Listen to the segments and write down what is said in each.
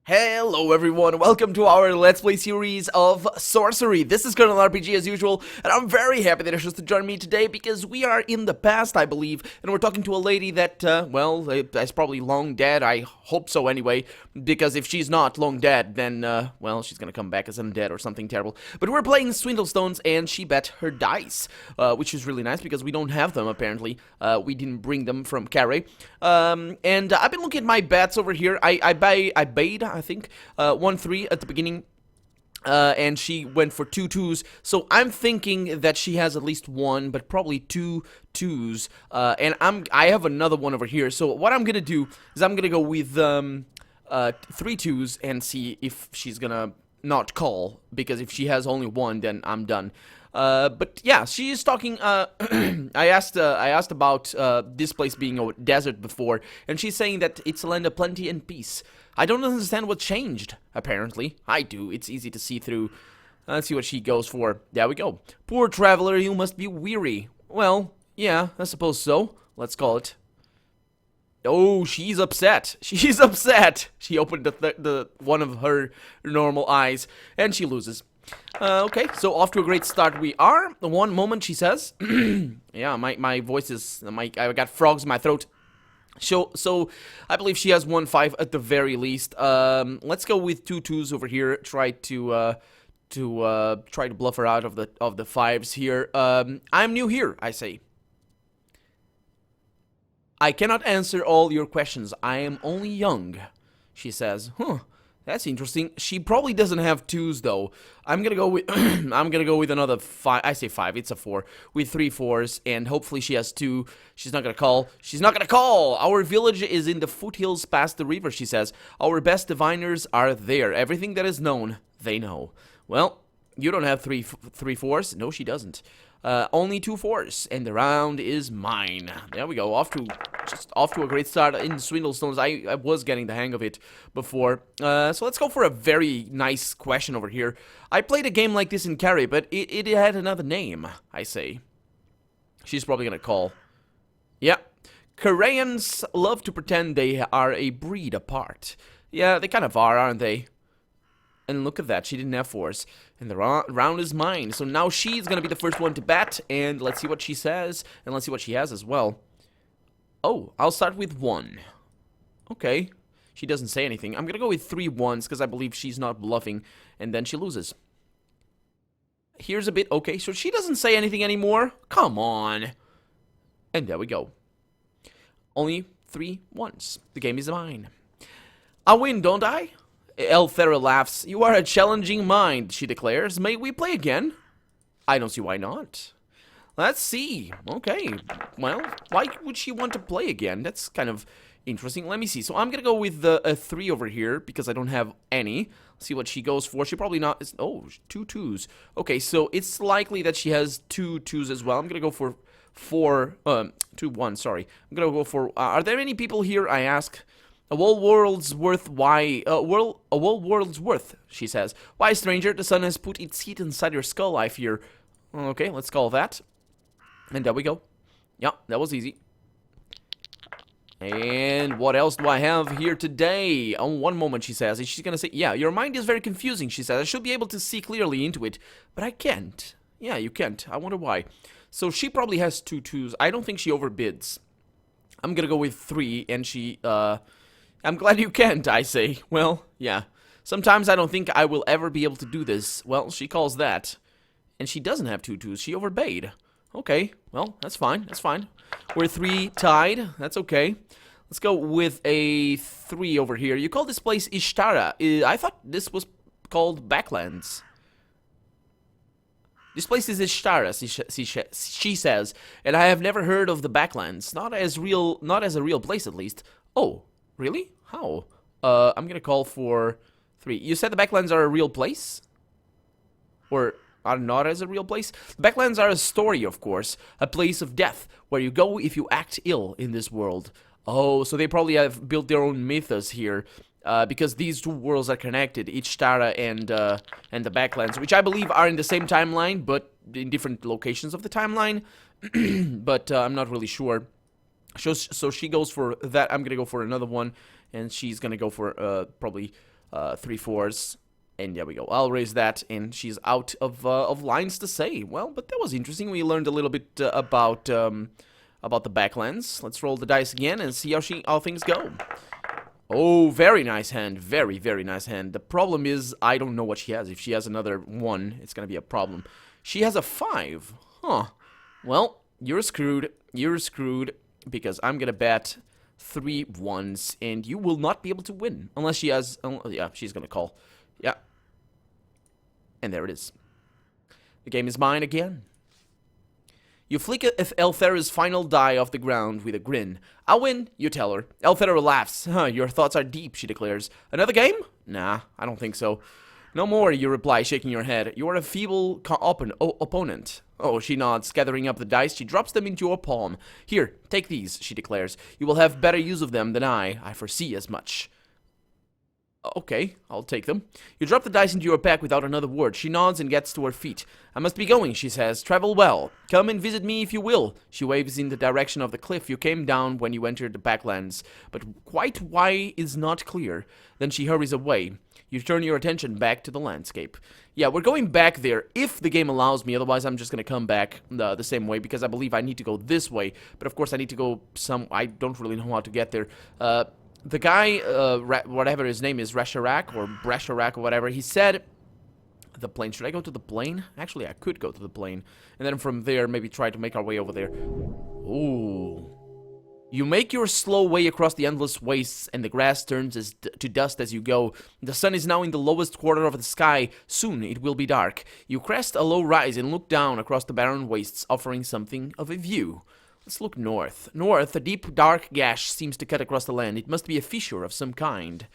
Hello everyone, welcome to our Let's Play series of Sorcery. This is Colonel RPG as usual, and I'm very happy that you're supposed to join me today because we are in the past, I believe, and we're talking to a lady that, is probably long dead. I hope so anyway, because if she's not long dead, then, she's gonna come back as undead or something terrible. But we're playing Swindlestones, and she bet her dice, which is really nice because we don't have them, apparently. We didn't bring them from Carrie. And I've been looking at my bets over here. I bade, I think, 1-3 at the beginning, and she went for 2 twos, so I'm thinking that she has at least one, but probably 2 twos, and I have another one over here, so what I'm gonna do is I'm gonna go with 3 twos and see if she's gonna not call, because if she has only one, then I'm done. But yeah, she is talking, I asked about, this place being a desert before, and she's saying that it's a land of plenty and peace. I don't understand what changed, apparently. I do, it's easy to see through. Let's see what she goes for. There we go. Poor traveler, you must be weary. Well, yeah, I suppose so. Let's call it. Oh, she's upset. She's upset. She opened the one of her normal eyes, and she loses. Okay, so off to a great start we are. One moment, she says. Yeah, my voice is... I got frogs in my throat. So I believe she has 1-5 at the very least. Let's go with 2 twos over here. Try to bluff her out of the fives here. I'm new here, I say. I cannot answer all your questions. I am only young, she says. Huh. That's interesting. She probably doesn't have twos though. I'm gonna go with I'm gonna go with another 5. I say 5. It's a 4 with 3 fours, and hopefully she has 2. She's not gonna call. She's not gonna call. Our village is in the foothills past the river, she says. Our best diviners are there. Everything that is known, they know. Well, you don't have 3 fours. No, she doesn't. Only 2 fours, and the round is mine. There we go. Off to a great start in Swindlestones. I was getting the hang of it before. So let's go for a very nice question over here. I played a game like this in Carrie, but it had another name, I say. She's probably gonna call. Yeah. Koreans love to pretend they are a breed apart. Yeah, they kind of are, aren't they? And look at that, she didn't have 4s. And the round is mine. So now she's going to be the first one to bat. And let's see what she says. And let's see what she has as well. Oh, I'll start with 1. Okay. She doesn't say anything. I'm going to go with 3 ones because I believe she's not bluffing. And then she loses. Here's a bit. Okay, so she doesn't say anything anymore. Come on. And there we go. Only 3 ones. The game is mine. I win, don't I? Elthera laughs. You are a challenging mind, she declares. May we play again? I don't see why not. Let's see. Okay. Well, why would she want to play again? That's kind of interesting. Let me see. So I'm going to go with a 3 over here because I don't have any. See what she goes for. She probably not... Oh, 2 twos. Okay, so it's likely that she has 2 twos as well. I'm going to go for 2 1, sorry. I'm going to go for... are there any people here, I ask? A whole world's worth, why? A whole world's worth, she says. Why, stranger, the sun has put its heat inside your skull, I fear. Okay, let's call that. And there we go. Yeah, that was easy. And what else do I have here today? Oh, one moment, she says. And she's gonna say, yeah, your mind is very confusing, she says. I should be able to see clearly into it, but I can't. Yeah, you can't. I wonder why. So she probably has 2 twos. I don't think she overbids. I'm gonna go with 3, and she, I'm glad you can't, I say. Well, yeah. Sometimes I don't think I will ever be able to do this. Well, she calls that. And she doesn't have 2 twos. She overbade. Okay. Well, that's fine. That's fine. We're 3 tied. That's okay. Let's go with a 3 over here. You call this place Ishtara. I thought this was called Backlands. This place is Ishtara, she says. And I have never heard of the Backlands. Not as a real place, at least. Oh, really? How? I'm gonna call for 3. You said the Backlands are a real place? Or are not as a real place? The Backlands are a story, of course. A place of death, where you go if you act ill in this world. Oh, so they probably have built their own mythos here. Because these 2 worlds are connected, Ishtara and the Backlands, which I believe are in the same timeline, but in different locations of the timeline. But I'm not really sure. So she goes for that. I'm gonna go for another one, and she's gonna go for probably 3 fours. And there we go. I'll raise that, and she's out of lines to say. Well, but that was interesting. We learned a little bit about the backlands. Let's roll the dice again and see how things go. Oh, very nice hand. Very, very nice hand. The problem is, I don't know what she has. If she has another 1, it's gonna be a problem. She has a 5. Huh. Well, you're screwed. You're screwed, because I'm gonna bet 3 1s, and you will not be able to win. Unless she has... yeah, she's gonna call. Yeah. And there it is. The game is mine again. You flick Elthera's final die off the ground with a grin. I'll win, you tell her. Elthera laughs. Huh, your thoughts are deep, she declares. Another game? Nah, I don't think so. No more, you reply, shaking your head. You are a feeble opponent. Oh, she nods, gathering up the dice. She drops them into your palm. Here, take these, she declares. You will have better use of them than I foresee as much. Okay, I'll take them. You drop the dice into your pack without another word. She nods and gets to her feet. I must be going, she says. Travel well. Come and visit me if you will. She waves in the direction of the cliff you came down when you entered the backlands, but quite why is not clear. Then she hurries away. You turn your attention back to the landscape. Yeah, we're going back there if the game allows me. Otherwise, I'm just going to come back the same way, because I believe I need to go this way. But of course, I need to go I don't really know how to get there. The guy, whatever his name is, Resharak or Bresharak or whatever, he said the plane. Should I go to the plane? Actually, I could go to the plane. And then from there, maybe try to make our way over there. Ooh. You make your slow way across the endless wastes, and the grass turns to dust as you go. The sun is now in the lowest quarter of the sky. Soon it will be dark. You crest a low rise and look down across the barren wastes, offering something of a view. Let's look north. North, a deep, dark gash seems to cut across the land. It must be a fissure of some kind.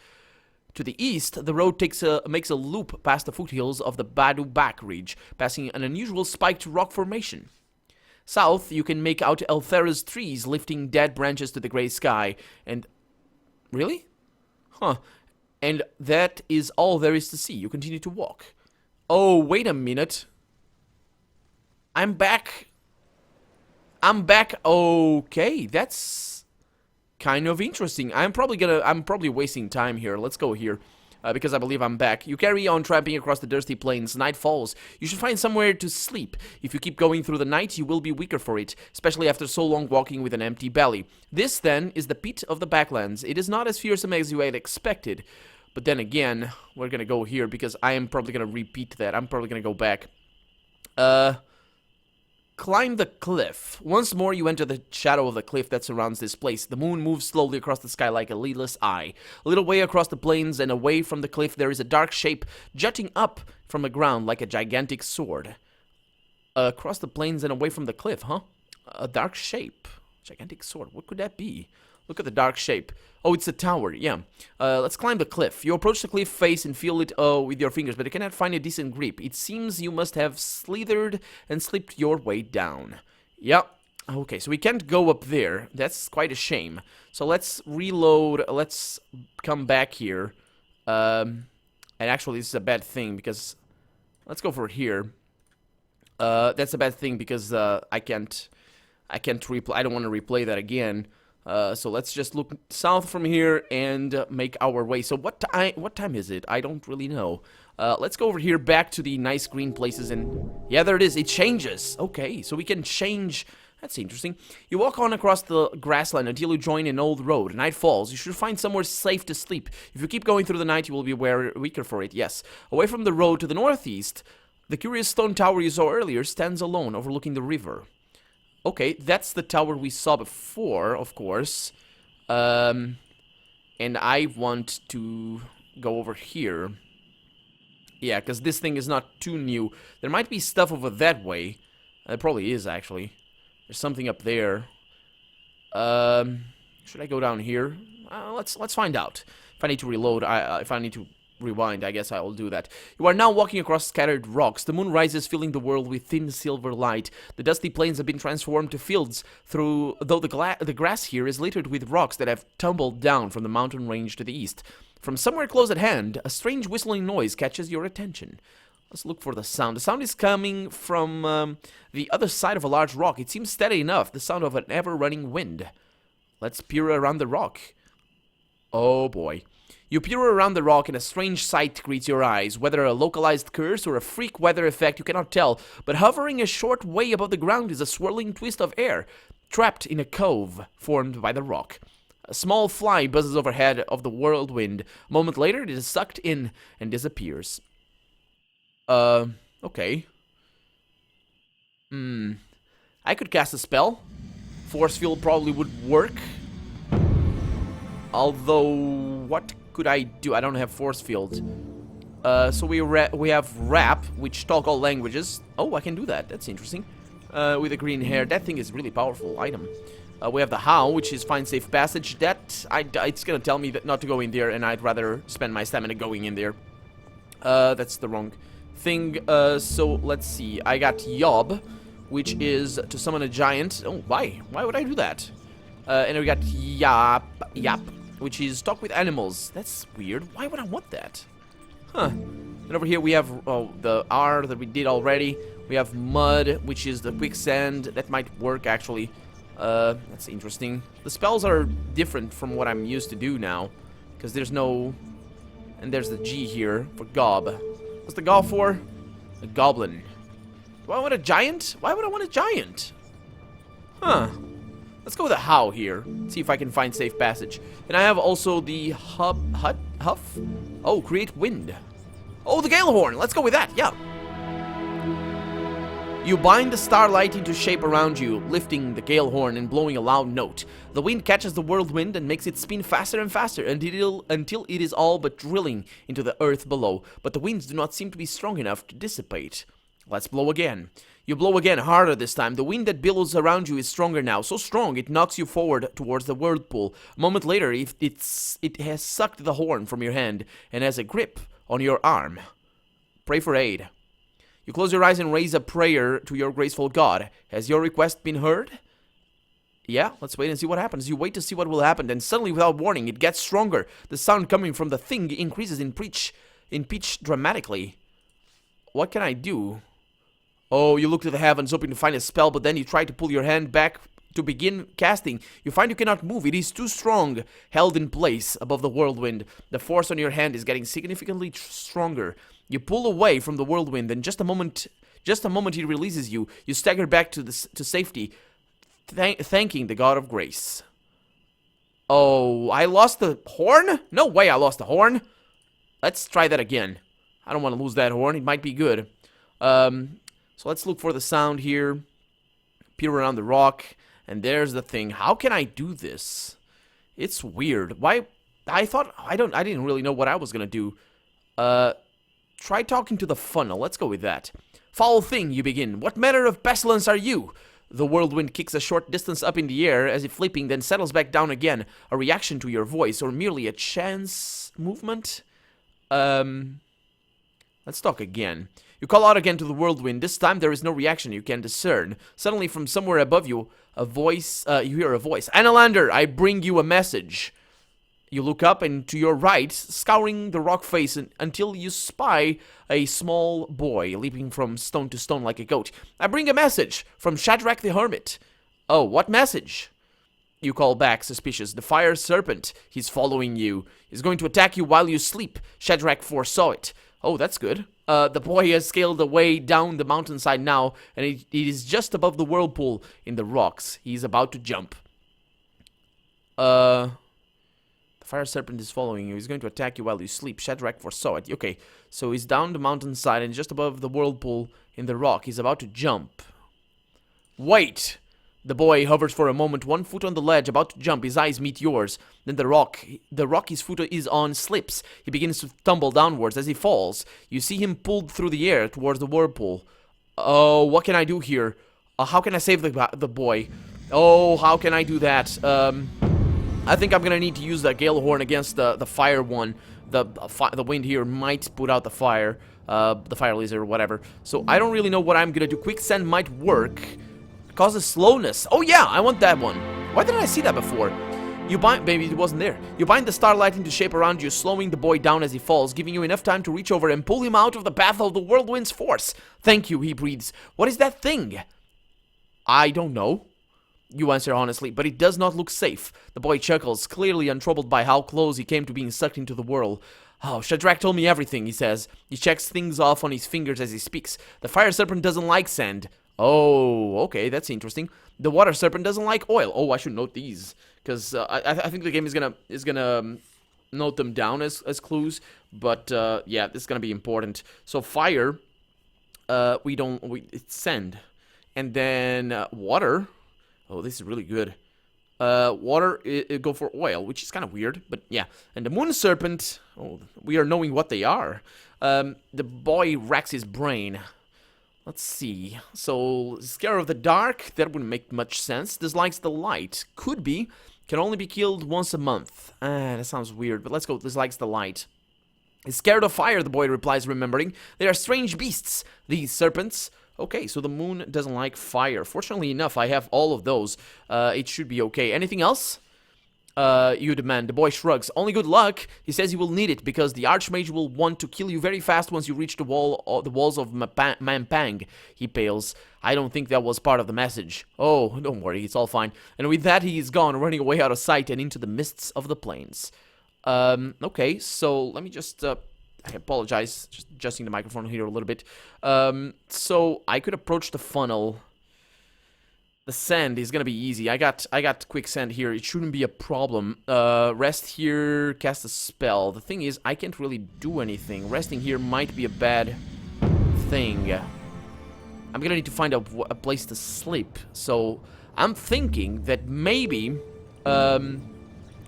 To the east, the road makes a loop past the foothills of the Badu Bak Ridge, passing an unusual spiked rock formation. South, you can make out Elthera's trees lifting dead branches to the gray sky. And... really? Huh. And that is all there is to see. You continue to walk. Oh, wait a minute. I'm back. Okay, that's kind of interesting. I'm probably wasting time here. Let's go here, because I believe I'm back. You carry on tramping across the dusty plains. Night falls. You should find somewhere to sleep. If you keep going through the night, you will be weaker for it, especially after so long walking with an empty belly. This, then, is the pit of the backlands. It is not as fearsome as you had expected. But then again, we're gonna go here, because I am probably gonna repeat that. I'm probably gonna go back. Climb the cliff. Once more, you enter the shadow of the cliff that surrounds this place. The moon moves slowly across the sky like a lidless eye. A little way across the plains and away from the cliff, there is a dark shape jutting up from the ground like a gigantic sword. Across the plains and away from the cliff, huh? A dark shape. Gigantic sword. What could that be? Look at the dark shape. Oh, it's a tower, yeah. Let's climb the cliff. You approach the cliff face and feel it with your fingers, but you cannot find a decent grip. It seems you must have slithered and slipped your way down. Yeah. Okay, so we can't go up there. That's quite a shame. So let's reload. Let's come back here. And actually, this is a bad thing, because... let's go for here. That's a bad thing, because I can't replay. I don't want to replay that again. So let's just look south from here and make our way. So what time is it? I don't really know. Let's go over here back to the nice green places, and yeah, there it is. It changes. Okay, so we can change. That's interesting. You walk on across the grassland until you join an old road. Night falls. You should find somewhere safe to sleep. If you keep going through the night, you will be weaker for it. Yes. Away from the road to the northeast, the curious stone tower you saw earlier stands alone, overlooking the river. Okay, that's the tower we saw before, of course. And I want to go over here. Yeah, because this thing is not too new. There might be stuff over that way. There probably is, actually. There's something up there. Should I go down here? Let's find out. If I need to reload, if I need to rewind, I guess I will do that. You are now walking across scattered rocks. The moon rises, filling the world with thin silver light. The dusty plains have been transformed to fields, though the grass here is littered with rocks that have tumbled down from the mountain range to the east. From somewhere close at hand, a strange whistling noise catches your attention. Let's look for the sound. The sound is coming from the other side of a large rock. It seems steady enough, the sound of an ever-running wind. Let's peer around the rock. Oh boy. You peer around the rock and a strange sight greets your eyes. Whether a localized curse or a freak weather effect, you cannot tell, but hovering a short way above the ground is a swirling twist of air, trapped in a cove formed by the rock. A small fly buzzes overhead of the whirlwind. A moment later, it is sucked in and disappears. Okay. I could cast a spell. Force field probably would work. Although, what could I do? I don't have force field. So we have rap, which talk all languages. Oh, I can do that. That's interesting. With the green hair, that thing is really powerful item. We have the how, which is find safe passage. That it's gonna tell me that not to go in there, and I'd rather spend my stamina going in there. That's the wrong thing. So let's see. I got Yob, which is to summon a giant. Oh, why? Why would I do that? And we got Yap, which is talk with animals. That's weird. Why would I want that? Huh. And over here we have the R that we did already. We have Mud, which is the quicksand. That might work, actually. That's interesting. The spells are different from what I'm used to do now. Because there's no... And there's the G here for Gob. What's the Gob for? A goblin. Do I want a giant? Why would I want a giant? Huh. Let's go with a how here. See if I can find safe passage. And I have also the huff? Oh, create wind. Oh, the gale horn. Let's go with that. Yeah. You bind the starlight into shape around you, lifting the gale horn and blowing a loud note. The wind catches the whirlwind and makes it spin faster and faster until it is all but drilling into the earth below. But the winds do not seem to be strong enough to dissipate. Let's blow again. You blow again, harder this time. The wind that billows around you is stronger now, so strong it knocks you forward towards the whirlpool. A moment later, it has sucked the horn from your hand and has a grip on your arm. Pray for aid. You close your eyes and raise a prayer to your graceful god. Has your request been heard? Yeah, let's wait and see what happens. You wait to see what will happen, then suddenly, without warning, it gets stronger. The sound coming from the thing increases in pitch dramatically. What can I do? Oh, you look to the heavens hoping to find a spell, but then you try to pull your hand back to begin casting. You find you cannot move. It is too strong, held in place above the whirlwind. The force on your hand is getting significantly stronger. You pull away from the whirlwind, and just a moment it releases you. You stagger back to safety, thanking the God of Grace. Oh, I lost the horn? No way I lost the horn. Let's try that again. I don't want to lose that horn. It might be good. So let's look for the sound here. Peer around the rock. And there's the thing. How can I do this? It's weird. Why? I didn't really know what I was gonna do. Try talking to the funnel. Let's go with that. Foul thing, you begin. What manner of pestilence are you? The whirlwind kicks a short distance up in the air as if flipping, then settles back down again. A reaction to your voice, or merely a chance movement? Let's talk again. You call out again to the whirlwind. This time there is no reaction you can discern. Suddenly from somewhere above you, you hear a voice. Analander, I bring you a message. You look up and to your right, scouring the rock face until you spy a small boy leaping from stone to stone like a goat. I bring a message from Shadrach the Hermit. Oh, what message? You call back, suspicious. The fire serpent. He's following you. He's going to attack you while you sleep. Shadrach foresaw it. Oh, that's good. The boy has scaled the way down the mountainside now, and it is just above the whirlpool in the rocks. He's about to jump. The fire serpent is following you. He's going to attack you while you sleep. Shadrach foresaw it. Okay, so he's down the mountainside and just above the whirlpool in the rock. He's about to jump. Wait! The boy hovers for a moment, one foot on the ledge, about to jump. His eyes meet yours. Then the rock his foot is on slips. He begins to tumble downwards as he falls. You see him pulled through the air towards the whirlpool. Oh, what can I do here? How can I save the boy? Oh, how can I do that? I think I'm gonna need to use the gale horn against the fire one. The wind here might put out the fire lizard or whatever. So I don't really know what I'm gonna do. Quicksand might work. Causes slowness. Oh yeah, I want that one. Why didn't I see that before? Maybe it wasn't there. You bind the starlight into shape around you, slowing the boy down as he falls, giving you enough time to reach over and pull him out of the path of the whirlwind's force. Thank you, he breathes. What is that thing? I don't know. You answer honestly, but it does not look safe. The boy chuckles, clearly untroubled by how close he came to being sucked into the whirl. Oh, Shadrach told me everything, he says. He checks things off on his fingers as he speaks. The fire serpent doesn't like sand. Oh, okay, that's interesting. The water serpent doesn't like oil. Oh, I should note these, because I think the game is gonna note them down as clues. But yeah, this is gonna be important. So fire, it's sand, and then water. Oh, this is really good. Water, go for oil, which is kind of weird, but yeah. And the moon serpent, oh, we are knowing what they are. The boy racks his brain. Let's see. So, scared of the dark, that wouldn't make much sense. Dislikes the light. Could be. Can only be killed once a month. That sounds weird, but let's go. Dislikes the light. Is scared of fire, the boy replies, remembering. They are strange beasts, these serpents. Okay, so the moon doesn't like fire. Fortunately enough, I have all of those. It should be okay. Anything else? You demand. The boy shrugs. Only good luck. He says you will need it because the Archmage will want to kill you very fast once you reach the walls of Mampang. He pales. I don't think that was part of the message. Oh, don't worry, it's all fine. And with that, he is gone, running away out of sight and into the mists of the plains. Okay, so let me just, I apologize, just adjusting the microphone here a little bit. So I could approach the funnel. The sand is gonna be easy. I got quick sand here. It shouldn't be a problem. Rest here, cast a spell. The thing is, I can't really do anything. Resting here might be a bad thing. I'm gonna need to find a place to sleep. So I'm thinking that maybe,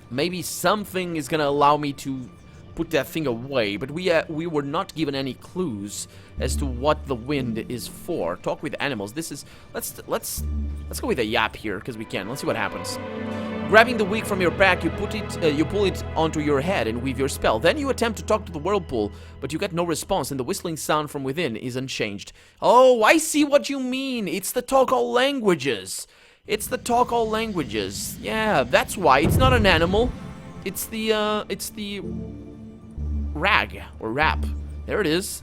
maybe something is gonna allow me to put that thing away, but we were not given any clues as to what the wind is for. Talk with animals. This is let's go with a yap here because we can. Let's see what happens. Grabbing the wig from your back, you pull it onto your head and weave your spell. Then you attempt to talk to the whirlpool, but you get no response, and the whistling sound from within is unchanged. Oh, I see what you mean. It's the talk all languages. It's the talk all languages. Yeah, that's why. It's not an animal. It's the rag or rap. There it is.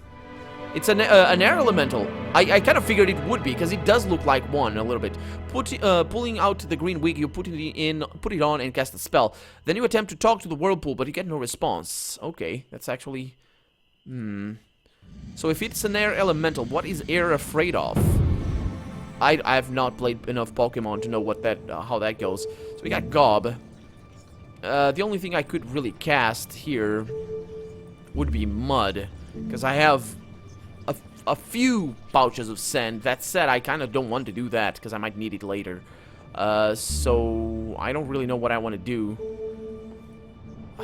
It's an air elemental. I kind of figured it would be because it does look like one a little bit. Pulling out the green wig, you put it on and cast a spell. Then you attempt to talk to the whirlpool, but you get no response. Okay, that's actually So if it's an air elemental, what is air afraid of? I have not played enough Pokemon to know what that how that goes. So we got Gob. The only thing I could really cast here would be mud, because I have a few pouches of sand. That said, I kind of don't want to do that because I might need it later. So I don't really know what I want to do.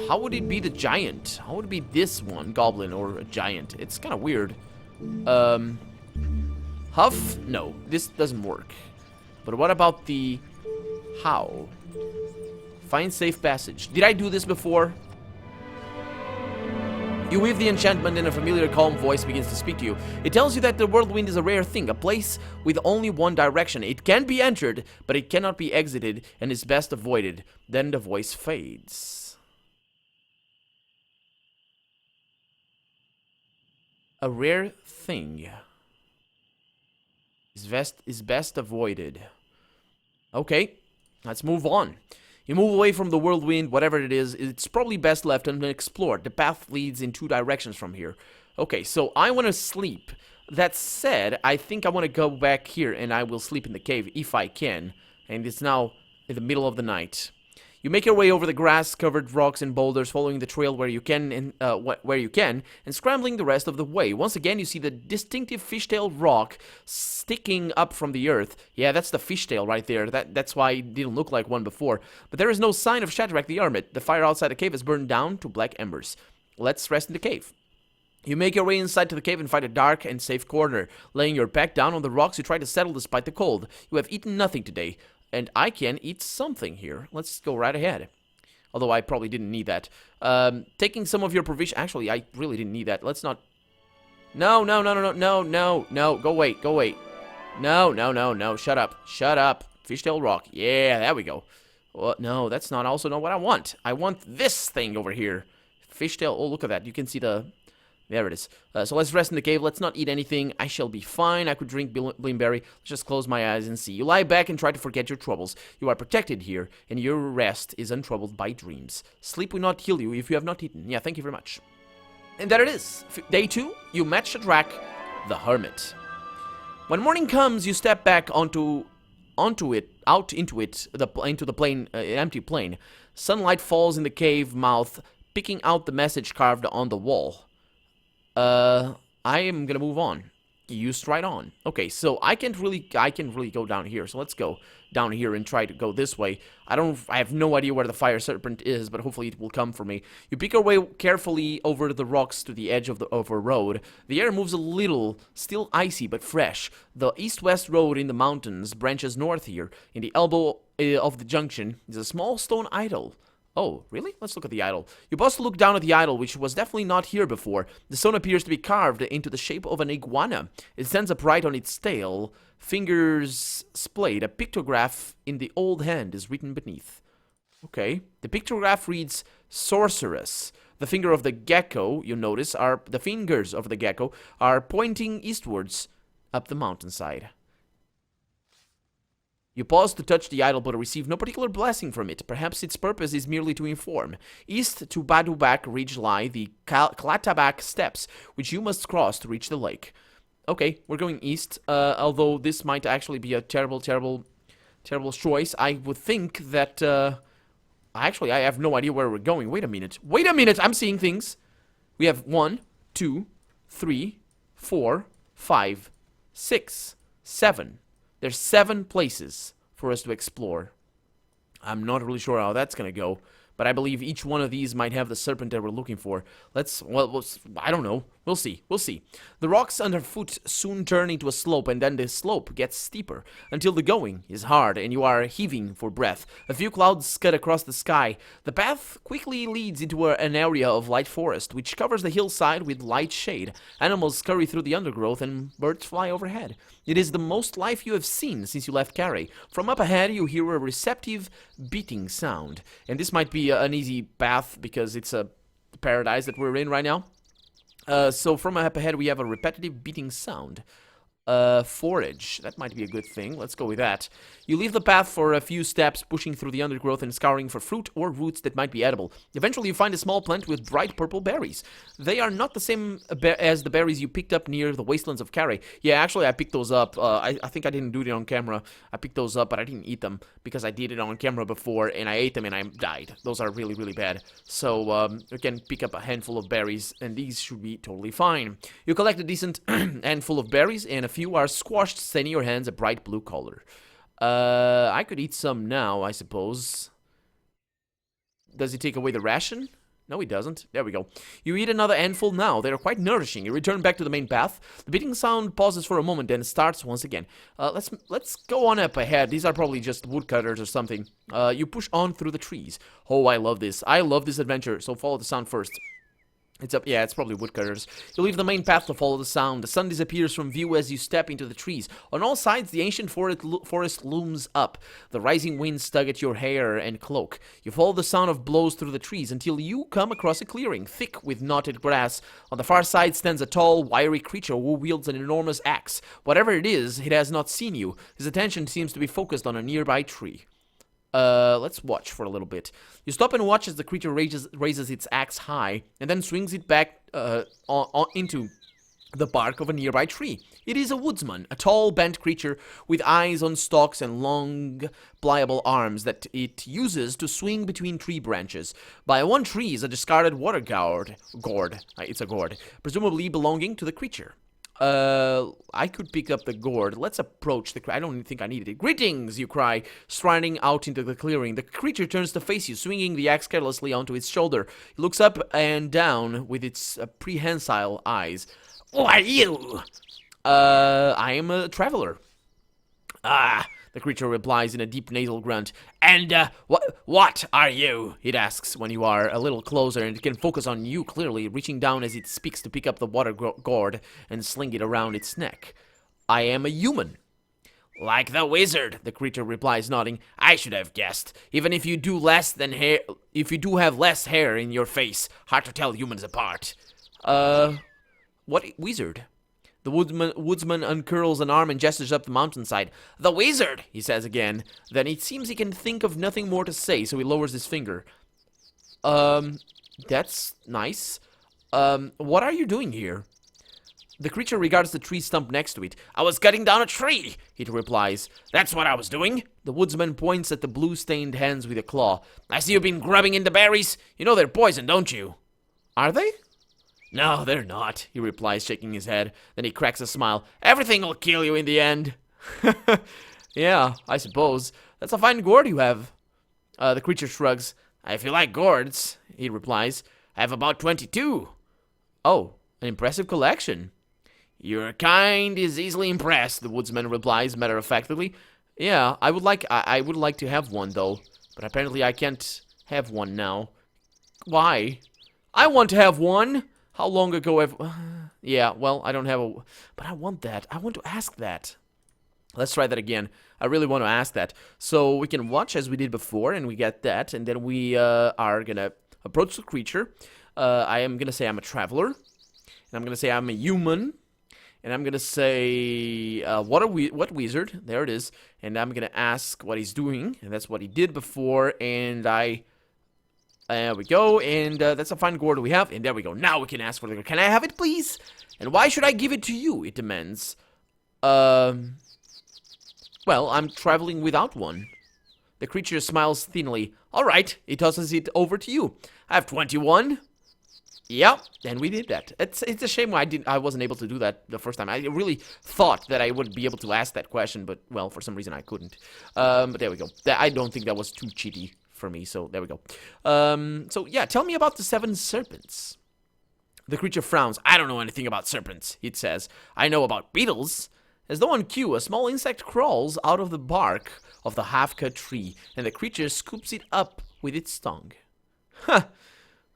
How would it be the giant? How would it be this one, goblin or a giant? It's kind of weird. Huff? No, this doesn't work. But what about the how? Find safe passage. Did I do this before? You weave the enchantment and a familiar calm voice begins to speak to you. It tells you that the whirlwind is a rare thing, a place with only one direction. It can be entered, but it cannot be exited and is best avoided. Then the voice fades. A rare thing is best avoided. Okay, let's move on. You move away from the whirlwind, whatever it is, it's probably best left unexplored. The path leads in two directions from here. Okay, so I want to sleep. That said, I think I want to go back here and I will sleep in the cave if I can. And it's now in the middle of the night. You make your way over the grass-covered rocks and boulders, following the trail where you can, and scrambling the rest of the way. Once again, you see the distinctive fishtail rock sticking up from the earth. Yeah, that's the fishtail right there. That's why it didn't look like one before. But there is no sign of Shadrach the Hermit. The fire outside the cave has burned down to black embers. Let's rest in the cave. You make your way inside to the cave and find a dark and safe corner. Laying your back down on the rocks, you try to settle despite the cold. You have eaten nothing today. And I can eat something here. Let's go right ahead. Although I probably didn't need that. Taking some of your provision. Actually, I really didn't need that. Let's not. No. Go wait. No. Shut up. Fishtail rock. Yeah, there we go. Well, no, that's not what I want. I want this thing over here. Fishtail. Oh, look at that. You can see the There it is. So let's rest in the cave. Let's not eat anything. I shall be fine. I could drink Blimberry. Let's just close my eyes and see. You lie back and try to forget your troubles. You are protected here, and your rest is untroubled by dreams. Sleep will not kill you if you have not eaten. Yeah, thank you very much. And there it is. Day 2, you match the track, the Hermit. When morning comes, you step back into the plain, empty plain. Sunlight falls in the cave mouth, picking out the message carved on the wall. I am gonna move on. You stride on. Okay, so I can really go down here. So let's go down here and try to go this way. I have no idea where the fire serpent is, but hopefully it will come for me. You pick your way carefully over the rocks to the edge of a road. The air moves a little, still icy but fresh. The east-west road in the mountains branches north here. In the elbow of the junction is a small stone idol. Oh, really? Let's look at the idol. You pause to look down at the idol, which was definitely not here before. The stone appears to be carved into the shape of an iguana. It stands upright on its tail, fingers splayed. A pictograph in the old hand is written beneath. Okay. The pictograph reads, Sorceress. The finger of the gecko, you notice, the fingers of the gecko are pointing eastwards up the mountainside. You pause to touch the idol, but receive no particular blessing from it. Perhaps its purpose is merely to inform. East to Badubak Ridge lie the Klatabak Steps, which you must cross to reach the lake. Okay, we're going east, although this might actually be a terrible choice. I would think that, actually, I have no idea where we're going. Wait a minute, I'm seeing things. We have 1, 2, 3, 4, 5, 6, 7. There's 7 places for us to explore. I'm not really sure how that's gonna go, but I believe each one of these might have the serpent that we're looking for. I don't know. We'll see. The rocks underfoot soon turn into a slope, and then the slope gets steeper, until the going is hard, and you are heaving for breath. A few clouds scud across the sky. The path quickly leads into an area of light forest, which covers the hillside with light shade. Animals scurry through the undergrowth, and birds fly overhead. It is the most life you have seen since you left Carrie. From up ahead, you hear a receptive beating sound, and this might be an easy path because it's a paradise that we're in right now. So from up ahead, we have a repetitive beating sound. Forage. That might be a good thing. Let's go with that. You leave the path for a few steps, pushing through the undergrowth and scouring for fruit or roots that might be edible. Eventually, you find a small plant with bright purple berries. They are not the same as the berries you picked up near the wastelands of Carrie. Yeah, actually, I picked those up. I think I didn't do it on camera. I picked those up, but I didn't eat them because I did it on camera before, and I ate them and I died. Those are really, really bad. So, you can pick up a handful of berries, and these should be totally fine. You collect a decent handful of berries, and a few are squashed, staining your hands a bright blue color. I could eat some now, I suppose. Does he take away the ration? No, he doesn't. There we go. You eat another handful now. They are quite nourishing. You return back to the main path. The beating sound pauses for a moment, then starts once again. Let's go on up ahead. These are probably just woodcutters or something. You push on through the trees. Oh, I love this. I love this adventure. So follow the sound first. It's probably woodcutters. You leave the main path to follow the sound. The sun disappears from view as you step into the trees. On all sides, the ancient forest looms up. The rising winds tug at your hair and cloak. You follow the sound of blows through the trees until you come across a clearing, thick with knotted grass. On the far side stands a tall, wiry creature who wields an enormous axe. Whatever it is, it has not seen you. His attention seems to be focused on a nearby tree. Let's watch for a little bit. You stop and watch as the creature raises its axe high, and then swings it back into the bark of a nearby tree. It is a woodsman, a tall, bent creature with eyes on stalks and long, pliable arms that it uses to swing between tree branches. By one tree is a discarded water gourd. It's a gourd, presumably belonging to the creature. I could pick up the gourd. Let's approach the I don't think I needed it. Greetings, you cry, striding out into the clearing. The creature turns to face you, swinging the axe carelessly onto its shoulder. It looks up and down with its prehensile eyes. Who are you? I am a traveler. Ah, the creature replies in a deep nasal grunt. And, what are you? It asks when you are a little closer, and it can focus on you clearly, reaching down as it speaks to pick up the water gourd and sling it around its neck. I am a human. Like the wizard, the creature replies, nodding. I should have guessed. Even if you do have less hair in your face, hard to tell humans apart. What wizard? The woodsman uncurls an arm and gestures up the mountainside. The wizard, he says again. Then it seems he can think of nothing more to say, so he lowers his finger. That's nice. What are you doing here? The creature regards the tree stump next to it. I was cutting down a tree, it replies. That's what I was doing. The woodsman points at the blue-stained hands with a claw. I see you've been grubbing in the berries. You know they're poison, don't you? Are they? No, they're not, he replies, shaking his head. Then he cracks a smile. Everything will kill you in the end. Yeah, I suppose. That's a fine gourd you have. The creature shrugs. If you like gourds, he replies. I have about 22. Oh, an impressive collection. Your kind is easily impressed, the woodsman replies matter-of-factly. Yeah, I would like to have one, though. But apparently I can't have one now. Why? I want to have one! How long ago have... yeah, well, I don't have a... But I want that. I want to ask that. Let's try that again. I really want to ask that. So we can watch as we did before, and we get that. And then we are going to approach the creature. I am going to say I'm a traveler. And I'm going to say I'm a human. And I'm going to say, what wizard? There it is. And I'm going to ask what he's doing. And that's what he did before. And there we go. And that's a fine gourd we have. And there we go. Now we can ask for the... Can I have it, please? And why should I give it to you? It demands. Well, I'm traveling without one. The creature smiles thinly. All right. He tosses it over to you. I have 21. Yep, and we did that. It's a shame I wasn't able to do that the first time. I really thought that I would be able to ask that question, but, well, for some reason I couldn't. But there we go. I don't think that was too cheaty for me, so there we go. So, yeah, tell me about the 7 serpents. The creature frowns. I don't know anything about serpents, it says. I know about beetles. As though on cue, a small insect crawls out of the bark of the half-cut tree, and the creature scoops it up with its tongue. Huh.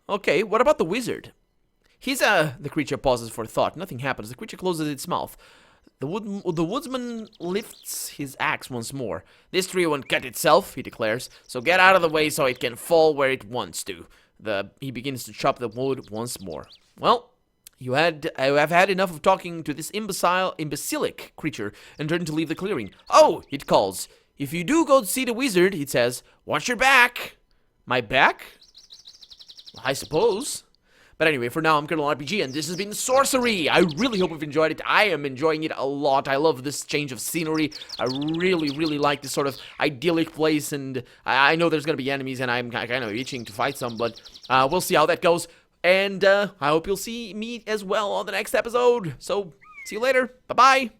Okay, what about the wizard? The creature pauses for thought. Nothing happens. The creature closes its mouth. The woodsman lifts his axe once more. This tree won't cut itself, he declares, so get out of the way so it can fall where it wants to. He begins to chop the wood once more. Well, I have had enough of talking to this imbecilic creature and turn to leave the clearing. Oh, it calls. If you do go see the wizard, it says, watch your back. My back? I suppose. But anyway, for now, I'm Colonel RPG, and this has been Sorcery. I really hope you've enjoyed it. I am enjoying it a lot. I love this change of scenery. I really, really like this sort of idyllic place, and I know there's going to be enemies, and I'm kind of itching to fight some, but we'll see how that goes. And I hope you'll see me as well on the next episode. So, see you later. Bye-bye.